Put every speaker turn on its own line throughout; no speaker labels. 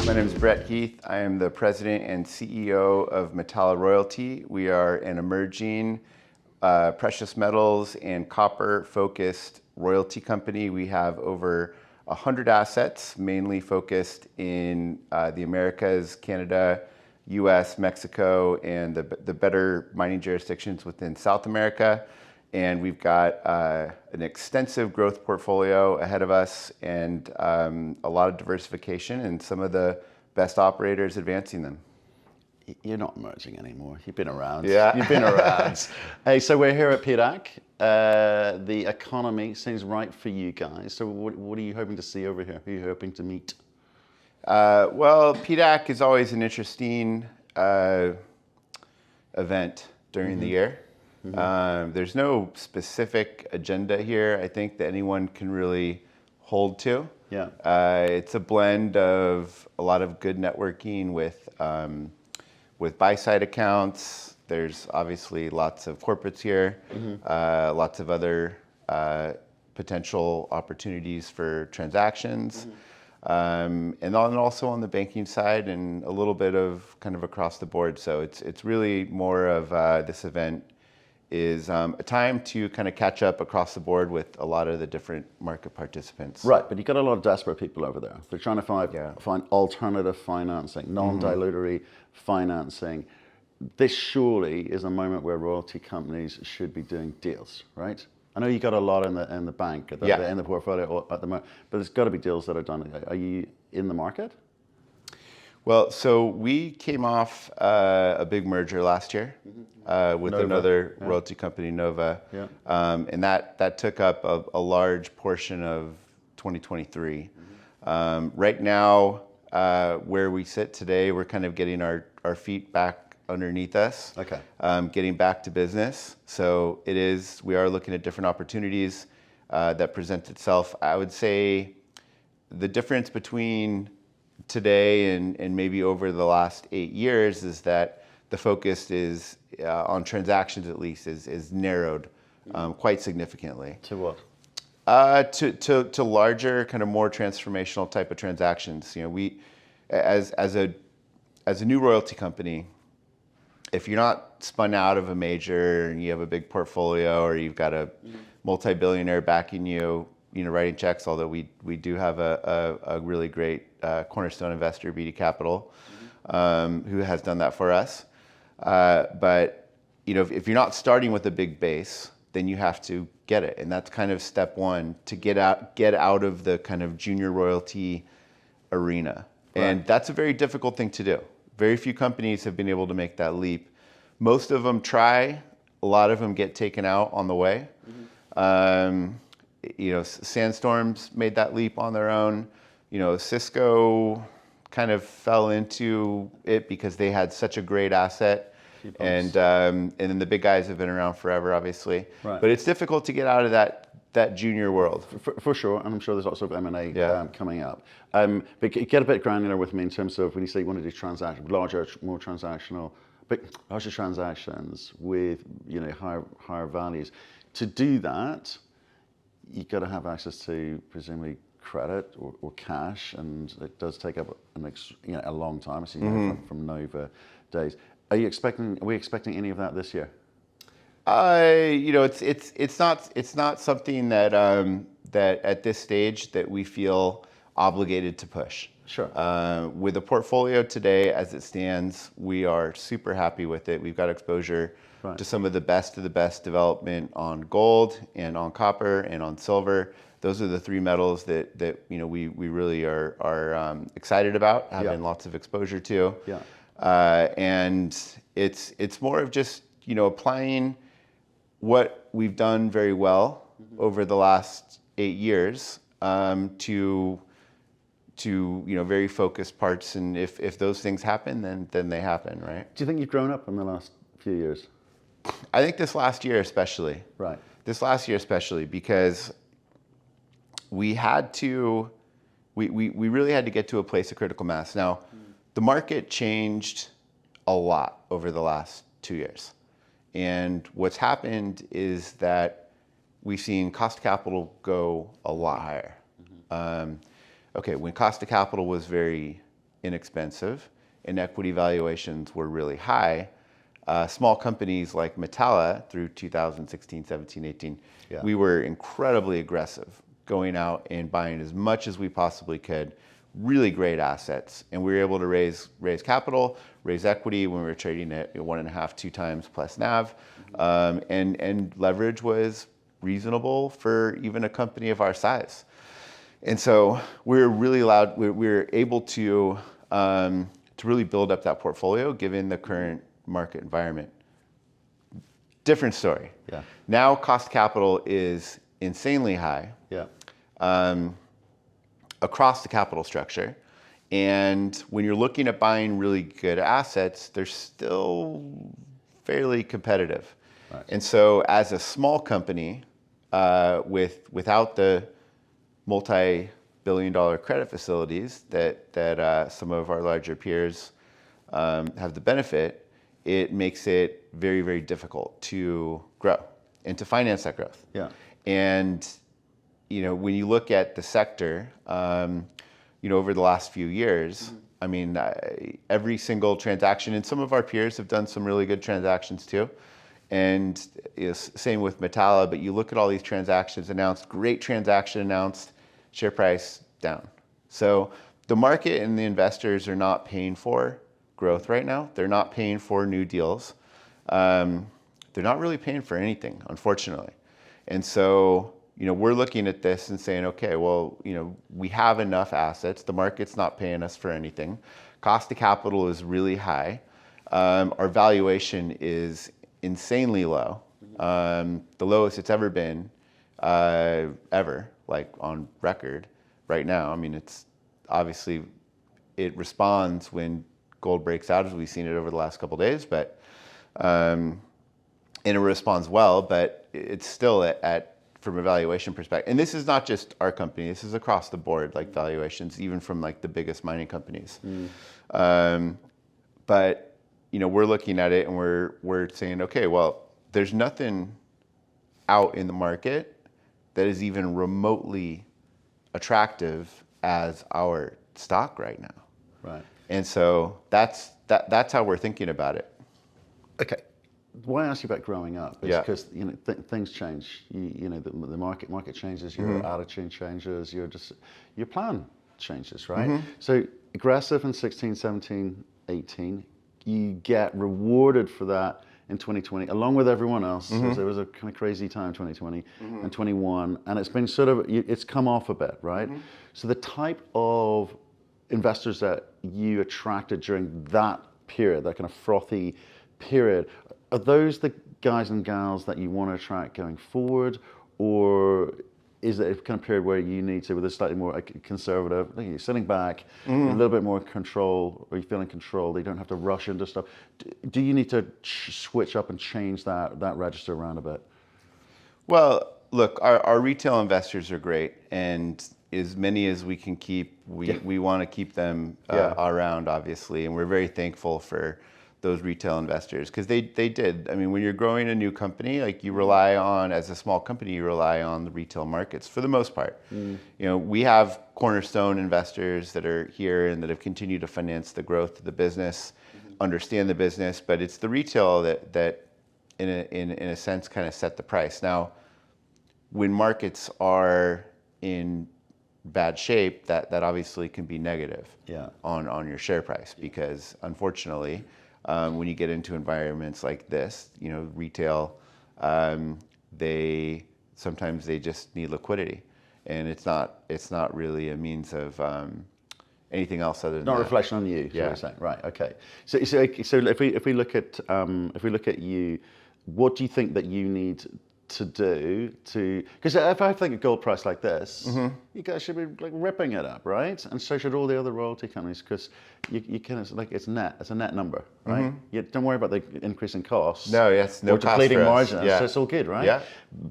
My name is Brett Heath. I am the president and CEO of Metalla Royalty. We are an emerging precious metals and copper-focused royalty company. We have over 100 assets, mainly focused in the Americas, Canada, US, Mexico, and the better mining jurisdictions within South America. And we've got an extensive growth portfolio ahead of us and a lot of diversification and some of the best operators advancing them.
You're not emerging anymore. You've been around.
Yeah.
You've been around. Hey, so we're here at PDAC. The economy seems right for you guys. So what are you hoping to see over here? Who are you hoping to meet?
Well, PDAC is always an interesting event during the year. There's no specific agenda here, I think, that anyone can really hold to.
Yeah.
It's a blend of a lot of good networking with buy-side accounts. There's obviously lots of corporates here, lots of other potential opportunities for transactions. And then also on the banking side and a little bit of kind of across the board. So it's really more of this event is a time to kind of catch up across the board with a lot of the different market participants.
Right, but you've got a lot of desperate people over there. They're trying to find alternative financing, non-dilutory financing. This surely is a moment where royalty companies should be doing deals, right? I know you got a lot in the bank, in the portfolio at the moment, but there's got to be deals that are done. Are you in the market?
Well, so we came off a big merger last year with
Nova.
Another royalty company, Nova.
Yeah.
And that took up a large portion of 2023. Right now, where we sit today, we're kind of getting our feet back underneath us, getting back to business. So we are looking at different opportunities that present itself. I would say the difference between today and maybe over the last 8 years is that the focus is on transactions, at least, is narrowed quite significantly.
To what?
To larger, kind of more transformational type of transactions. You know, we as a new royalty company, if you're not spun out of a major and you have a big portfolio or you've got a multi-billionaire backing you, writing checks, although we do have a really great cornerstone investor, BD Capital, who has done that for us. But if you're not starting with a big base, then you have to get it, and that's kind of step one to get out of the kind of junior royalty arena, and that's a very difficult thing to do. Very few companies have been able to make that leap. Most of them try. A lot of them get taken out on the way. Sandstorm's made that leap on their own. Cisco kind of fell into it because they had such a great asset. And then the big guys have been around forever, obviously. Right. But it's difficult to get out of that junior world.
For sure, and I'm sure there's lots of M&A coming up. But get a bit granular with me in terms of when you say you want to do transactions, larger transactions with higher values. To do that, you've got to have access to presumably credit or cash, and it does take up a long time, as you know from Nova days. Are we expecting any of that this year?
It's not something that at this stage that we feel obligated to push.
Sure.
With the portfolio today as it stands, we are super happy with it. We've got exposure to some of the best development on gold and on copper and on silver. Those are the three metals that we really are excited about having lots of exposure to. Yeah. And it's more of just applying what we've done very well over the last 8 years to very focused parts, and if those things happen, then they happen, right?
Do you think you've grown up in the last few years?
I think this last year especially. Right. This last year especially, because we really had to get to a place of critical mass. Now, the market changed a lot over the last 2 years. And what's happened is that we've seen cost of capital go a lot higher. When cost of capital was very inexpensive and equity valuations were really high, small companies like Metalla through 2016, 17, 18, we were incredibly aggressive, going out and buying as much as we possibly could, really great assets. And we were able to raise capital, raise equity when we were trading at 1.5, 2 times plus NAV. And leverage was reasonable for even a company of our size. And so we were able to really build up that portfolio given the current market environment. Different story.
Yeah.
Now cost of capital is insanely high.
Yeah.
Across the capital structure. And when you're looking at buying really good assets, they're still fairly competitive.
Right.
And so as a small company, without the multi-billion-dollar credit facilities that some of our larger peers have the benefit, it makes it very, very difficult to grow and to finance that growth.
Yeah.
And when you look at the sector, over the last few years, I mean, every single transaction, and some of our peers have done some really good transactions too. And same with Metalla, but you look at all these transactions announced, great transaction announced, share price down. So the market and the investors are not paying for growth right now. They're not paying for new deals. They're not really paying for anything, unfortunately. And so, we're looking at this and saying, okay, well, we have enough assets. The market's not paying us for anything. Cost of capital is really high. Our valuation is insanely low. The lowest it's ever been, ever, like on record right now. I mean, it's obviously, it responds when gold breaks out, as we've seen it over the last couple of days, but, and it responds well, but it's still at from a valuation perspective. And this is not just our company, this is across the board, like valuations, even from like the biggest mining companies. But, we're looking at it and we're saying, okay, well, there's nothing out in the market that is even remotely attractive as our stock right now.
Right.
And so that's how we're thinking about it.
Okay. Why I ask you about growing up is
Yeah.
because things change. The market changes, your attitude changes, your plan changes, right? So aggressive in 16, 17, 18, you get rewarded for that in 2020, along with everyone else. So it was a kind of crazy time, 2020 and 21, and it's been it's come off a bit, right? So the type of investors that you attracted during that period, that kind of frothy period, are those the guys and gals that you want to attract going forward, or is it a kind of period where you need to, with a slightly more conservative, like you're sitting back, a little bit more control, or you feel in control, they don't have to rush into stuff? Do you need to switch up and change that register around a bit?
Well, look, our retail investors are great, and as many as we can keep, we want to keep them around, obviously, and we're very thankful for those retail investors, because they did. I mean, when you're growing a new company, like as a small company, you rely on the retail markets for the most part. We have cornerstone investors that are here and that have continued to finance the growth of the business, understand the business, but it's the retail that in a sense kind of set the price. Now, when markets are in bad shape, that obviously can be negative on your share price, because unfortunately, when you get into environments like this, retail, sometimes they just need liquidity, and it's not really a means of anything else other than
not a
that.
reflection on you. What you're saying. Right. Okay. So if we look at you, what do you think that you need to do because if I think a gold price like this, you guys should be like ripping it up, right? And so should all the other royalty companies, because you kind of it's a net number, right? You don't worry about the increase in costs.
No, yes, no
or
cost
depleting
for us.
margins.
Yeah.
So it's all good, right?
Yeah.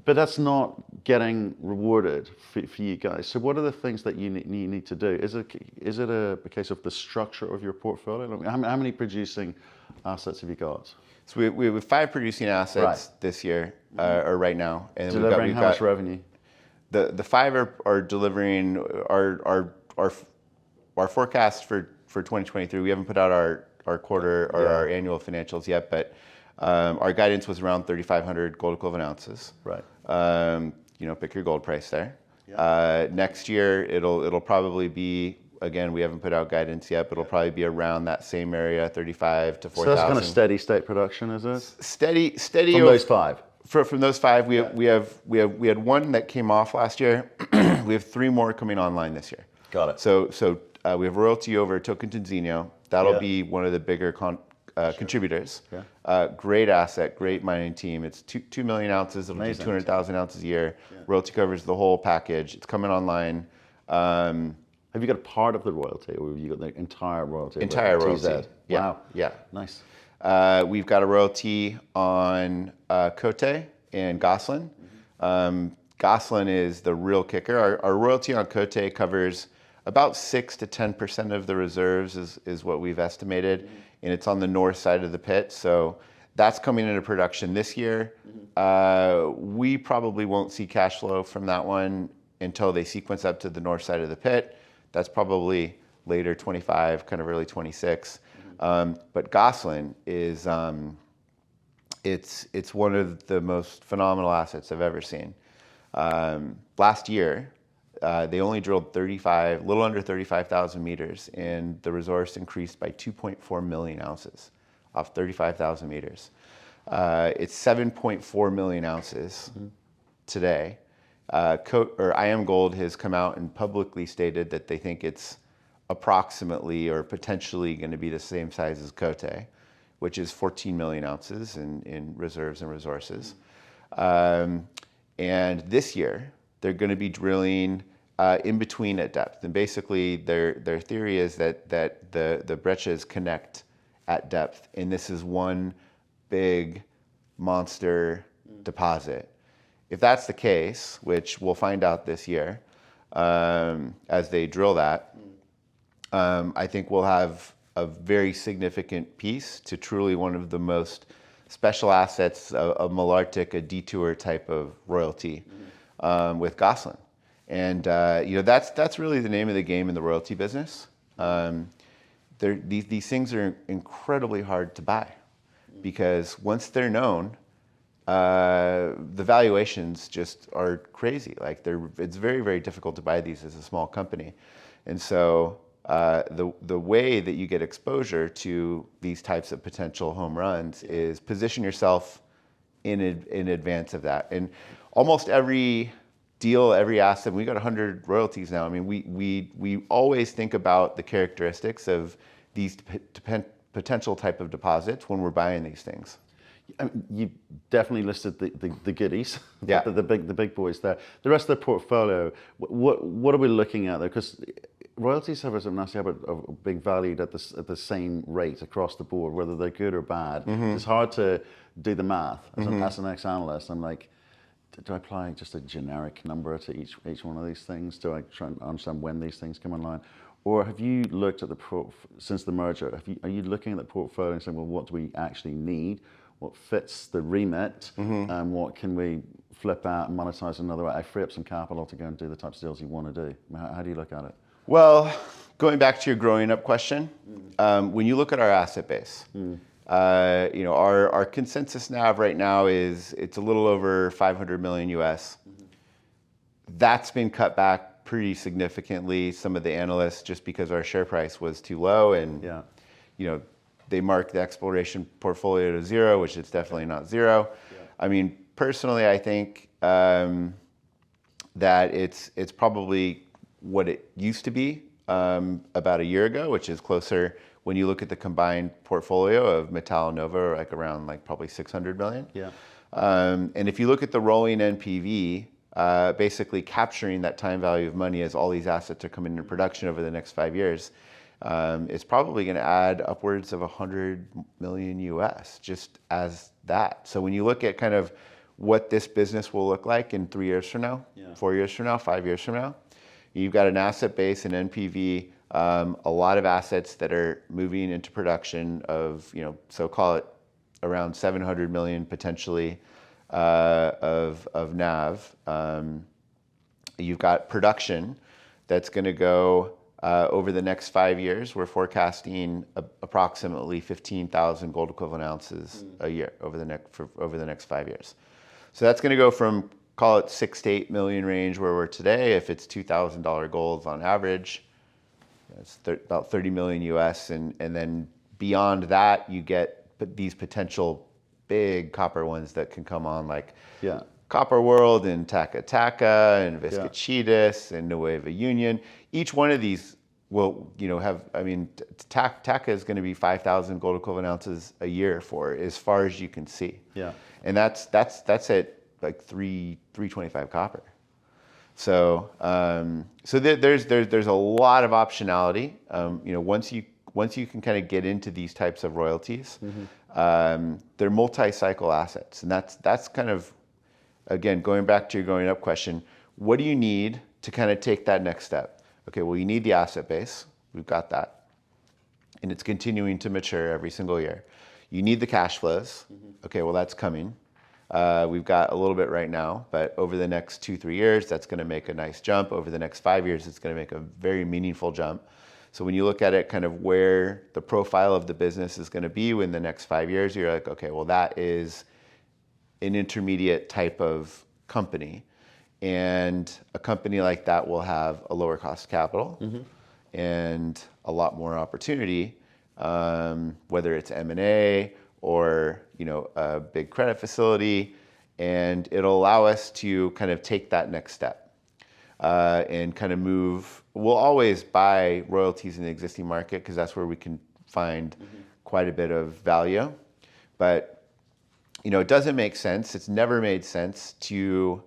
But that's not getting rewarded for you guys. So what are the things that you need to do? Is it a case of the structure of your portfolio? How many producing assets have you got?
So we have 5 producing assets this year, or right now, and
delivering
we've
how
got
much revenue?
The 5 are delivering our forecast for for 2023. We haven't put out our quarter or our annual financials yet, but our guidance was around 3,500 gold equivalent ounces.
Right.
Pick your gold price there. Next year, it'll probably be, again, we haven't put out guidance yet, but it'll probably be around that same area, 35 to 4,000.
So that's kind of steady state production, is it?
Steady.
From those 5.
From those 5, we had one that came off last year. We have 3 more coming online this year.
Got it.
So we have royalty over Tocantinzinho. That'll be one of the bigger contributors. Great asset, great mining team. It's 2 million ounces. It'll do 200,000 ounces a year. Royalty covers the whole package. It's coming online.
Have you got a part of the royalty, or have you got the entire royalty?
Entire royalty.
Wow.
Yeah.
Nice.
We've got a royalty on Côté and Gosselin. Gosselin is the real kicker. Our royalty on Côté covers about 6 to 10% of the reserves is what we've estimated, and it's on the north side of the pit. So that's coming into production this year. We probably won't see cash flow from that one until they sequence up to the north side of the pit. That's probably later 25, kind of early 26. But Gosselin is it's one of the most phenomenal assets I've ever seen. Last year, they only drilled a little under 35,000 meters, and the resource increased by 2.4 million ounces off 35,000 meters. It's 7.4 million ounces today. IM Gold has come out and publicly stated that they think it's approximately or potentially going to be the same size as Côté, which is 14 million ounces in reserves and resources. And this year, they're going to be drilling in between at depth. And basically, their theory is that the breccias connect at depth. And this is one big monster deposit. If that's the case, which we'll find out this year as they drill that, I think we'll have a very significant piece to truly one of the most special assets of Malartic, a detour type of royalty with Gosselin. And that's really the name of the game in the royalty business. These things are incredibly hard to buy because once they're known, the valuations just are crazy. It's very, very difficult to buy these as a small company. And so the way that you get exposure to these types of potential home runs is position yourself in advance of that. And almost every deal, every asset, we got 100 royalties now. I mean, we always think about the characteristics of these potential type of deposits when we're buying these things.
I mean, you definitely listed the goodies,
yeah.
the big boys there. The rest of the portfolio, what are we looking at there? Because royalties have a big valued at the same rate across the board, whether they're good or bad. It's hard to do the math as an ex-analyst. I'm like, do I apply just a generic number to each one of these things? Do I try and understand when these things come online? Or have you looked at since the merger, are you looking at the portfolio and saying, well, what do we actually need? What fits the remit, and what can we flip out and monetize another way? I free up some capital to go and do the types of deals you want to do. How do you look at it?
Well, going back to your growing up question, when you look at our asset base, our consensus NAV right now it's a little over 500 million US. That's been cut back pretty significantly. Some of the analysts, just because our share price was too low, and they marked the exploration portfolio to 0, which it's definitely not 0. Yeah. I mean, personally, I think that it's probably what it used to be about a year ago, which is closer when you look at the combined portfolio of Metalla and Nova, like around probably 600 million.
Yeah.
And if you look at the rolling NPV, basically capturing that time value of money as all these assets are coming into production over the next 5 years, it's probably going to add upwards of 100 million US just as that. So when you look at kind of what this business will look like in 3 years from now, 4 years from now, 5 years from now, you've got an asset base, an NPV, a lot of assets that are moving into production of, so call it around 700 million potentially of NAV. You've got production that's going to go Over the next 5 years, we're forecasting approximately 15,000 gold equivalent ounces a year over the next 5 years. So that's going to go from, call it 6 to 8 million range where we're today. If it's $2,000 gold on average, it's about 30 million US, and then beyond that, you get these potential big copper ones that can come on, like Copper World and Taca Taca and Vizcachitas and Nueva Union. Each one of these will, have, Taca is going to be 5,000 gold equivalent ounces a year for as far as you can see.
Yeah.
And that's at like 325 copper. So there's a lot of optionality. Once you can kind of get into these types of royalties, they're multi-cycle assets, and that's kind of, again, going back to your going up question. What do you need to kind of take that next step? Okay, well, you need the asset base. We've got that, and it's continuing to mature every single year. You need the cash flows. Okay, well, that's coming. We've got a little bit right now, but over the next 2-3 years, that's going to make a nice jump. Over the next 5 years, it's going to make a very meaningful jump. So when you look at it, kind of where the profile of the business is going to be in the next 5 years, you're like, okay, well, that is an intermediate type of company. And a company like that will have a lower cost of capital and a lot more opportunity, whether it's M&A or a big credit facility, and it'll allow us to kind of take that next step and kind of move. We'll always buy royalties in the existing market because that's where we can find quite a bit of value. But it doesn't make sense. It's never made sense to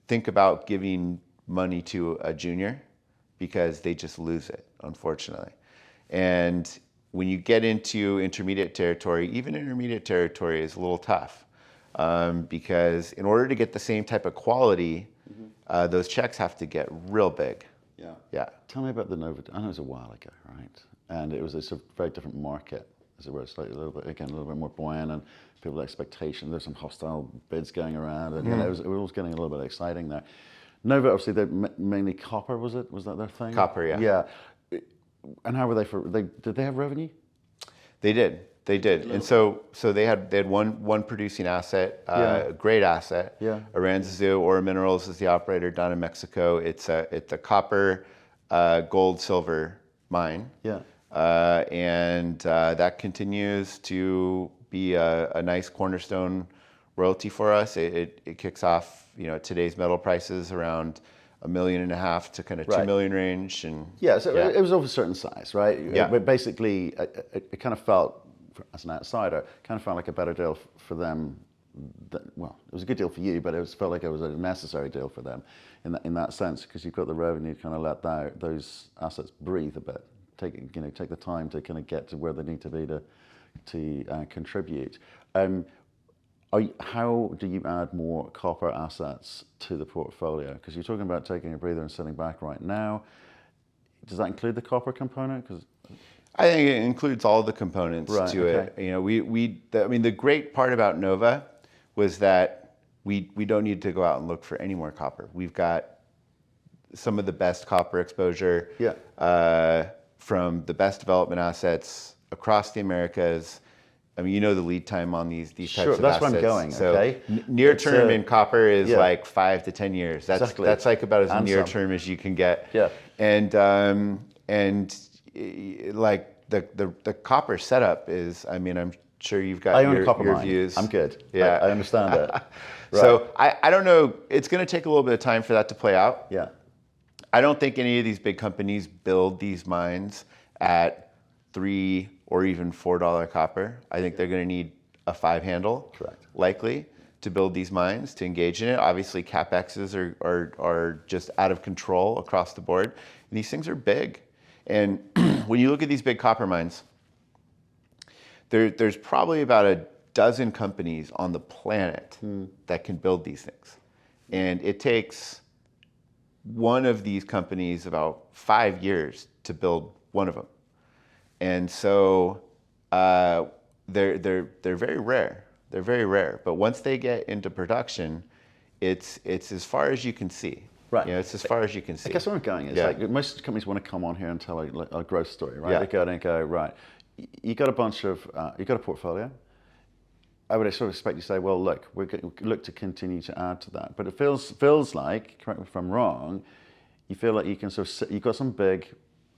think about giving money to a junior because they just lose it, unfortunately. And when you get into intermediate territory, even intermediate territory is a little tough because in order to get the same type of quality, those checks have to get real big. Yeah.
Tell me about the Nova. I know it was a while ago, right? And it was a sort of very different market, as it were, slightly a little bit more buoyant, and people's expectation. There's some hostile bids going around, and it was getting a little bit exciting there. Nova, obviously, they're mainly copper. Was that their thing?
Copper, yeah.
Yeah. And how were they did they have revenue?
They did. And so they had one producing asset, a great asset. Aranzazu Oro Minerals is the operator down in Mexico. It's a copper, gold, silver mine. And that continues to be a nice cornerstone royalty for us. It kicks off, today's metal prices around $1.5 million to kind of 2 million range, and
it was of a certain size, right? But basically, it kind of felt, as an outsider, like a better deal for them. Well, it was a good deal for you, but it felt like it was a necessary deal for them in that sense, because you've got the revenue to kind of let those assets breathe a bit, take the time to kind of get to where they need to be to contribute. How do you add more copper assets to the portfolio? Because you're talking about taking a breather and sitting back right now. Does that include the copper component? Because
I think it includes all the components to it. The great part about Nova was that we don't need to go out and look for any more copper. We've got some of the best copper exposure from the best development assets across the Americas. The lead time on these types of assets.
That's where I'm going.
So near term in copper is like 5 to 10 years. That's like about as near term as you can get. And like the copper setup is, I'm sure you've got your views.
I'm good.
Yeah,
I understand it.
So I don't know. It's going to take a little bit of time for that to play out.
Yeah.
I don't think any of these big companies build these mines at $3 or even $4 copper. I think they're going to need a 5 handle, likely, to build these mines, to engage in it. Obviously, capexes are just out of control across the board. And these things are big. And when you look at these big copper mines, there's probably about a dozen companies on the planet that can build these things. And it takes one of these companies about 5 years to build one of them. And so they're very rare. They're very rare. But once they get into production, it's as far as you can see.
Right.
You know, it's as far as you can see.
I guess where I'm going is like most companies want to come on here and tell a growth story, right?
Yeah.
They go and go, right, you got a bunch of, you got a portfolio. I would sort of expect you to say, well, look, we're going to look to continue to add to that. But it feels like, correct me if I'm wrong, you feel like you can sort of sit, you've got some big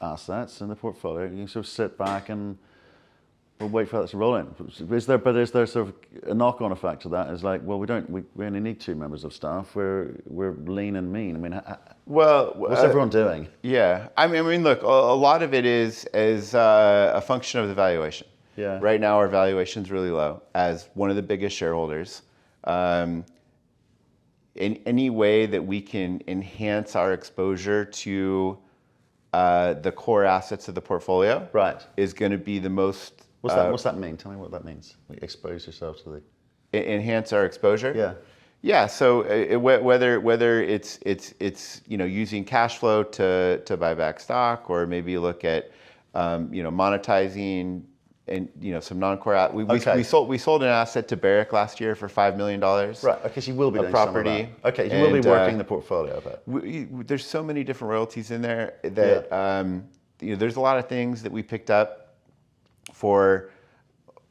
assets in the portfolio. You can sort of sit back and we'll wait for that to roll in. Is there sort of a knock-on effect to that? Is like, well, we only need 2 members of staff. We're lean and mean. I mean, what's everyone doing?
Yeah, I mean, look, a lot of it is a function of the valuation.
Yeah.
Right now, our valuation's really low. As one of the biggest shareholders, in any way that we can enhance our exposure to the core assets of the portfolio,
Right.
is going to be the most.
What's that mean? Tell me what that means. Like expose yourself to the.
Enhance our exposure.
Yeah.
Yeah. So whether it's using cash flow to buy back stock, or maybe look at monetizing and some non-core. We sold an asset to Barrick last year for $5 million.
Right. Okay. So you will be doing
property.
Some of that. Okay. You will be working the portfolio a bit.
There's so many different royalties in there that there's a lot of things that we picked up for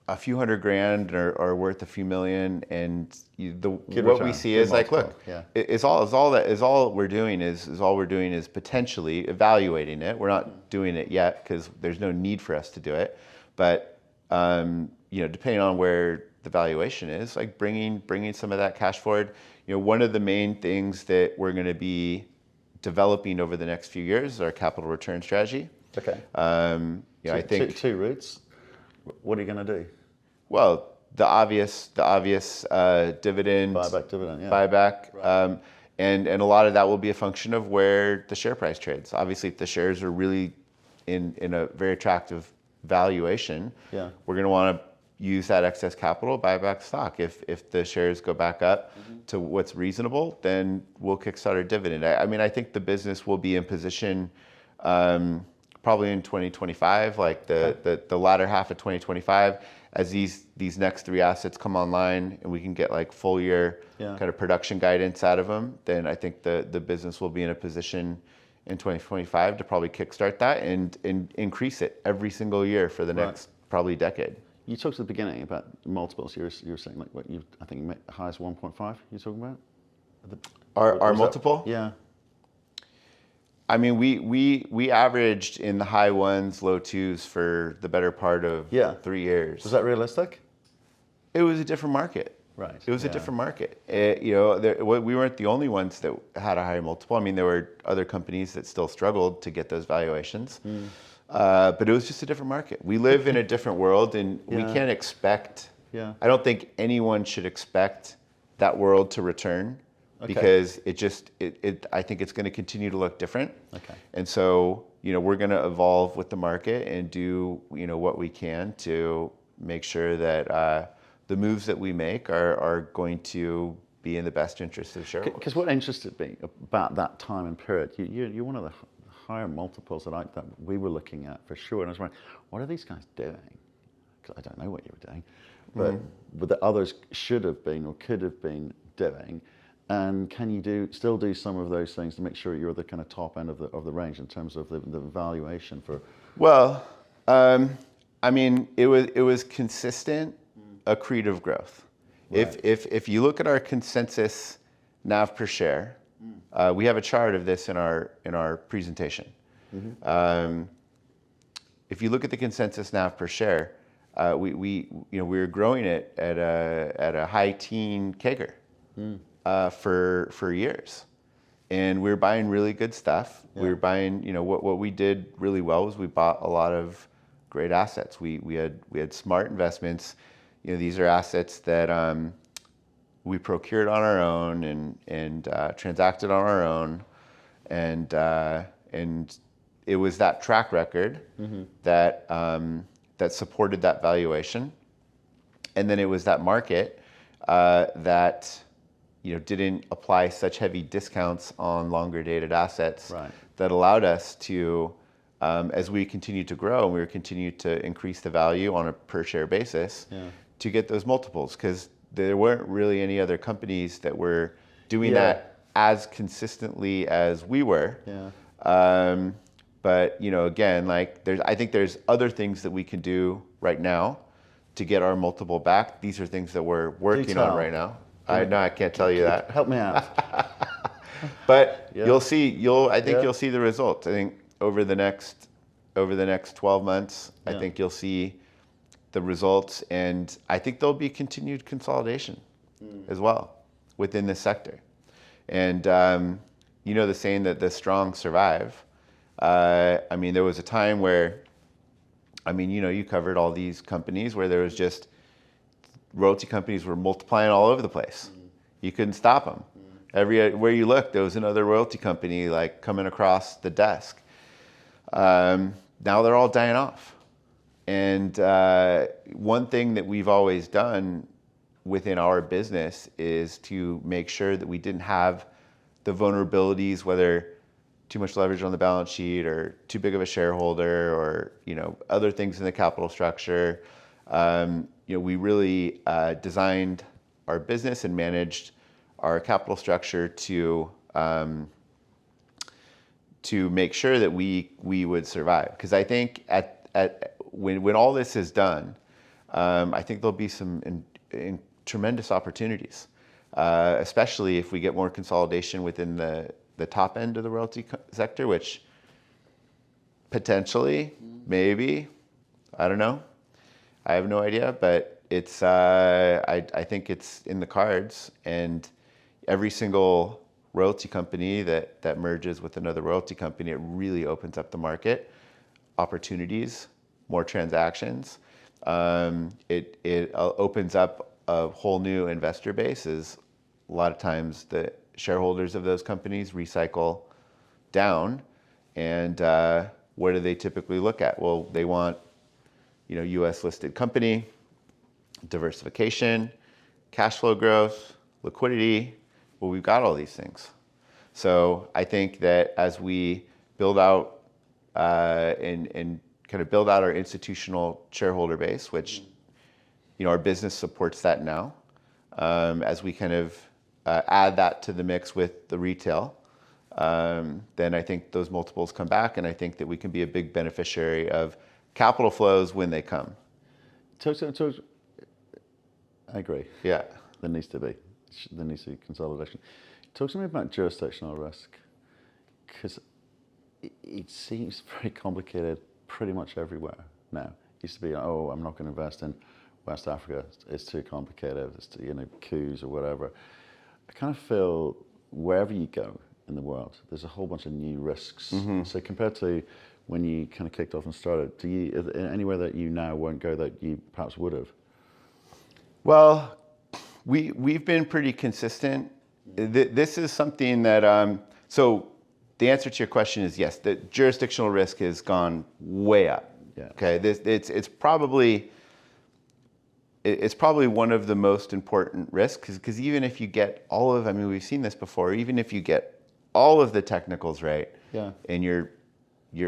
a few $100,000 or worth a few million, and what we see is like, look, all we're doing is potentially evaluating it. We're not doing it yet because there's no need for us to do it, but depending on where the valuation is, like bringing some of that cash forward. One of the main things that we're going to be developing over the next few years is our capital return strategy.
Okay.
I think
two routes. What are you going to do?
Well, the obvious dividend,
Buyback dividend, yeah.
Buyback,
Right.
and a lot of that will be a function of where the share price trades. Obviously, if the shares are really in a very attractive valuation, we're going to want to use that excess capital, buy back stock. If the shares go back up to what's reasonable, then we'll kickstart a dividend. I think the business will be in position. Probably in 2025, like the latter half of 2025, as these next 3 assets come online and we can get like full year kind of production guidance out of them, then I think the business will be in a position in 2025 to probably kickstart that and increase it every single year for the next probably decade.
You talked at the beginning about multiples. You were saying like what I think you made the highest 1.5. You talking about
our multiple?
Yeah.
I mean, we averaged in the high 1s, low 2s for the better part of 3 years.
Was that realistic?
It was a different market.
Right.
It was a different market. We weren't the only ones that had a higher multiple. I mean, there were other companies that still struggled to get those valuations. But it was just a different market. We live in a different world, and we can't expect. I don't think anyone should expect that world to return. Because I think it's going to continue to look different.
Okay.
And so, we're going to evolve with the market and do, what we can to make sure that the moves that we make are going to be in the best interest of the shareholders.
Because what interested me about that time and period, you're one of the higher multiples that we were looking at for sure. And I was wondering, what are these guys doing? Because I don't know what you were doing, but the others should have been or could have been doing. And can you still do some of those things to make sure you're the kind of top end of the range in terms of the valuation for?
Well, I mean, it was consistent, accretive growth. Right. If you look at our consensus NAV per share, we have a chart of this in our presentation. If you look at the consensus NAV per share, we were growing it at a high teen CAGR. For years, and we were buying really good stuff. We were buying, what we did really well was we bought a lot of great assets. We had smart investments. These are assets that we procured on our own and transacted on our own, and it was that track record that supported that valuation, and then it was that market that didn't apply such heavy discounts on longer dated assets that allowed us to, as we continued to grow and we continued to increase the value on a per share basis, to get those multiples. Because there weren't really any other companies that were doing that as consistently as we were.
Yeah.
But again, like I think there's other things that we can do right now to get our multiple back. These are things that we're working on right now. I can't tell you that.
Help me out.
But
Yeah.
you'll see. I think you'll see the results. I think over the next 12 months, I think you'll see the results, and I think there'll be continued consolidation as well within this sector. And the saying that the strong survive. I mean, there was a time where, you covered all these companies where there was just royalty companies were multiplying all over the place. You couldn't stop them. Where you looked, there was another royalty company like coming across the desk. Now they're all dying off. And one thing that we've always done within our business is to make sure that we didn't have the vulnerabilities, whether too much leverage on the balance sheet or too big of a shareholder or other things in the capital structure. We really designed our business and managed our capital structure to make sure that we would survive. Because I think when all this is done, I think there'll be some tremendous opportunities, especially if we get more consolidation within the top end of the royalty sector, which potentially, maybe, I don't know. I have no idea, but it's I think it's in the cards, and every single royalty company that merges with another royalty company, it really opens up the market, opportunities, more transactions. It opens up a whole new investor base. Is a lot of times the shareholders of those companies recycle down, and what do they typically look at? Well, they want U.S. listed company, diversification, cash flow growth, liquidity. Well, we've got all these things. So I think that as we build out and kind of build out our institutional shareholder base, which our business supports that now, as we kind of add that to the mix with the retail, then I think those multiples come back, and I think that we can be a big beneficiary of capital flows when they come.
I agree.
Yeah.
There needs to be consolidation. Talk to me about jurisdictional risk, because it seems very complicated pretty much everywhere now. It used to be, I'm not going to invest in West Africa. It's too complicated. It's too, coups or whatever. I kind of feel wherever you go in the world, there's a whole bunch of new risks. Mm-hmm. So compared to when you kind of kicked off and started, is there anywhere that you now won't go that you perhaps would have?
Well, we've been pretty consistent. This is something that, so the answer to your question is yes, the jurisdictional risk has gone way up.
Yeah.
Okay, it's probably one of the most important risks, because even if you get all of, we've seen this before, even if you get all of the technicals right,
yeah,
and you're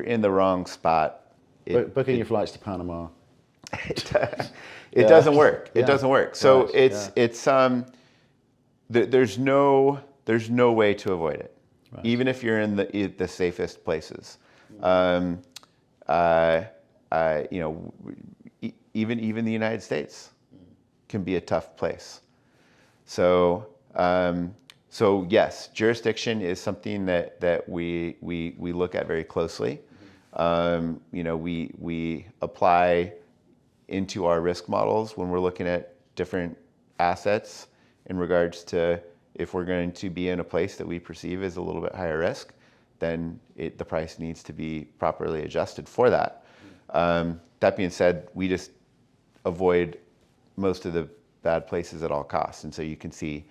in the wrong spot,
booking your flights to Panama,
it doesn't work. It doesn't work. So there's no way to avoid it, right, even if you're in the safest places. Even the United States can be a tough place. So yes, jurisdiction is something that we look at very closely. We apply into our risk models when we're looking at different assets in regards to if we're going to be in a place that we perceive as a little bit higher risk, then the price needs to be properly adjusted for that. That being said, we just avoid most of the bad places at all costs. And so you can see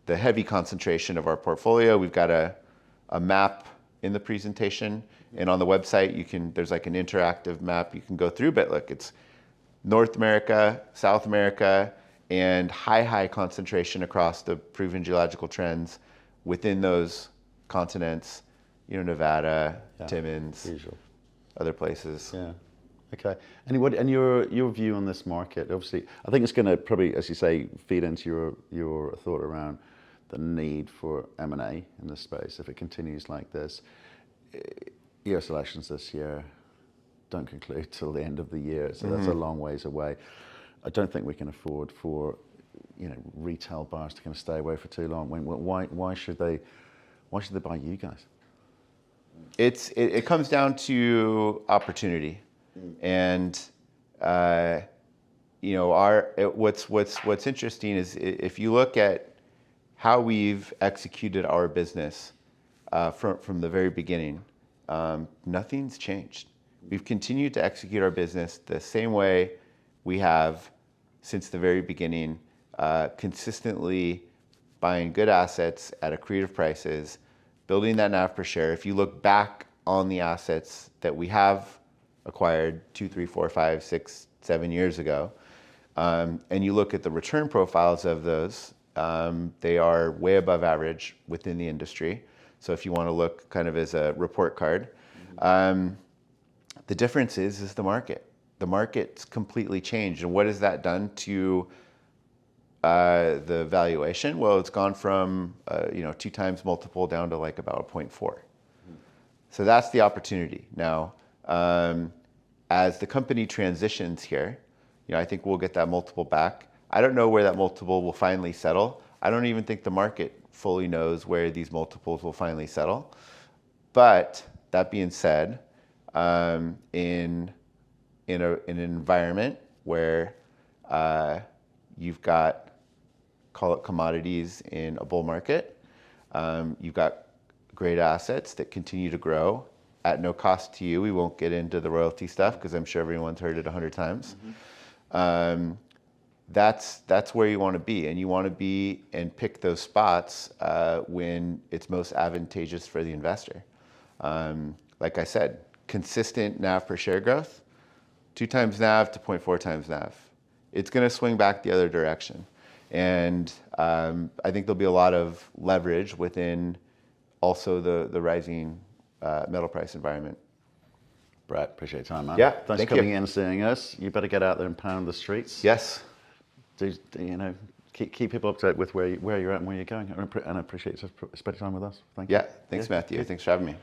the heavy concentration of our portfolio. We've got a map in the presentation, and on the website there's like an interactive map you can go through, but look, it's North America, South America, and high concentration across the proven geological trends within those continents, Nevada, Timmins,
usual,
other places.
Yeah. Okay. And your view on this market, obviously, I think it's going to probably, as you say, feed into your thought around the need for M&A in this space, if it continues like this. US elections this year don't conclude till the end of the year, so that's a long ways away. I don't think we can afford for retail bars to kind of stay away for too long. Why should they buy you guys?
It comes down to opportunity, and what's interesting is if you look at how we've executed our business from the very beginning, nothing's changed. We've continued to execute our business the same way we have since the very beginning, consistently buying good assets at accretive prices, building that NAV per share. If you look back on the assets that we have acquired 2, 3, 4, 5, 6, 7 years ago, and you look at the return profiles of those, they are way above average within the industry. So if you want to look kind of as a report card, the difference is the market. The market's completely changed. And what has that done to the valuation? Well, it's gone from 2 times multiple down to like about a 0.4. So that's the opportunity. Now, as the company transitions here, I think we'll get that multiple back. I don't know where that multiple will finally settle. I don't even think the market fully knows where these multiples will finally settle. But that being said, in an environment where you've got, call it commodities in a bull market, you've got great assets that continue to grow at no cost to you. We won't get into the royalty stuff because I'm sure everyone's heard it 100 times. That's where you want to be, and you want to be and pick those spots when it's most advantageous for the investor. Like I said, consistent NAV per share growth, 2 times NAV to 0.4 times NAV. It's going to swing back the other direction, and I think there'll be a lot of leverage within also the rising metal price environment.
Brett, appreciate your time, man.
Yeah,
thanks for coming in and seeing us. You better get out there and pound the streets.
Yes.
Keep people up to date with where you're at and where you're going. And I appreciate you spending time with us. Thank you.
Yeah, thanks, Matthew. Thanks for having me.